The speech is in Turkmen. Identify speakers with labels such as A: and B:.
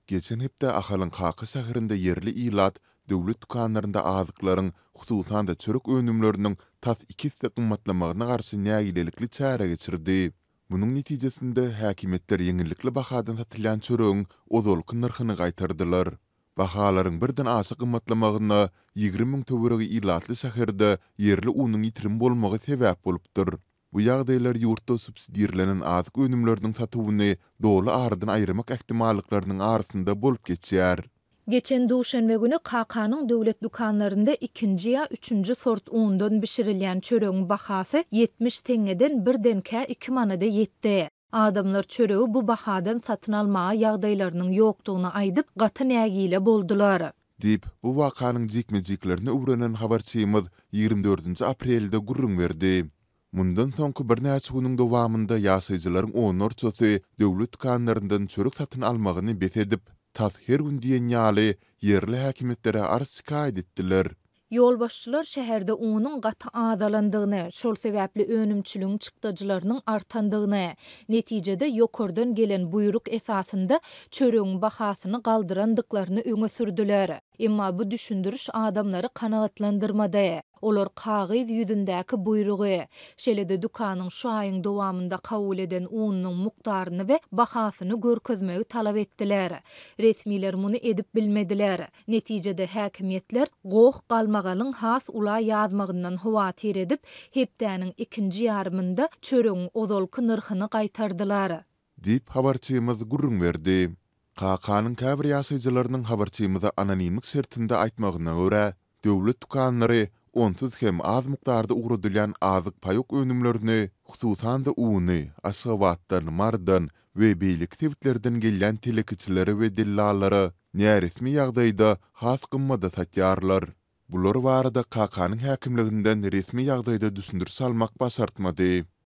A: Geçen hepde Ahalın Kakı şäherinde yerli ilat, döwlet dukanlarynda azyklaryň, hususan da çörek önümleriniň tas 2 hisse gymmatlamagyna garşy nägilelikli çäre geçirdi. Munyň netijesinde häkimetler ýeňillikli bahadan satylan çöregiň ozalky narhyny gaýtardylar. Bahalaryň birden aşy gymmatlamagyna 20.000 töweregi ilatly şäherde yerli unyň ýitirim bolmagy sebäp bolupdyr. Bu ýagdaýlar ýurtda subsidiýerlenen azyk önümleriniň satywyny dogry aradan aýrymak ähtimallyklarynyň arasynda bolup geçýär.
B: Geçen duşanbe günü KK'nın döwlet dukanlarında 2-nji ýa 3-nji sort undan bişirilýän çöregiň bahasy 70 teňeden birdenkä 2 manada ýetdi. Adamlar çöregi bu bahadan satyn almaga ýagdaýlarynyň ýokdugyny aýdyp gaty nägile boldular.
A: Dip bu wakanyň jikmejiklerini öwrenen habarçymyz 24 aprelde gurrun berdi. Mundan soňky bir näçe güniň dowamında ýaşaýjylaryň onursy döwlet dukanlaryndan çörek satyn almagyny bet edip, tas her gün diýen ýaly yerli häkimetlere arz şikaýet etdiler.
B: Ýolbaşçylar şäherde unyň gaty azalandygyny, şol sebäpli önümçülüğün çykdyjylarynyň artandygyny, netijede ýokardan gelen buyruk esasynda çöregiň bahasyny galdyrandyklaryny öňe sürdüler. Emma bu düşündürüş adamlary kanagatlandyrmady. Olar kagyz ýüzündäki buyrugy, şeýle-de dukanyň şu aýyň dowamında kabul eden unyň mukdaryny we bahasyny görkezmegi talap etdiler. Resmiler muny edip bilmediler. Netijede häkimetler goh galmagalyň has ula ýazmagyndan howatir edip, hepdäniň 2-nji ýarymynda çöregiň ozalky narhyny gaýtardylar.
A: Dip habarçymyz gurrun berdi. KK'nın käbir ýaşaýjylarynyň habarçymyza anonimlik sertinde aýtmagyna görä, döwlet dukanlary onsuz hem az mukdarda ugrudylýan azyk paýok önümlerini, hususan da uny, aşgabatdan, mardan we beýlik tewitlerden gelýän telekiçileri we dillallary näresmi ýagdaýda has gymmada satýarlar. Bular barada KK'nın häkimliginden resmi ýagdaýda düşündür salmak başartmady.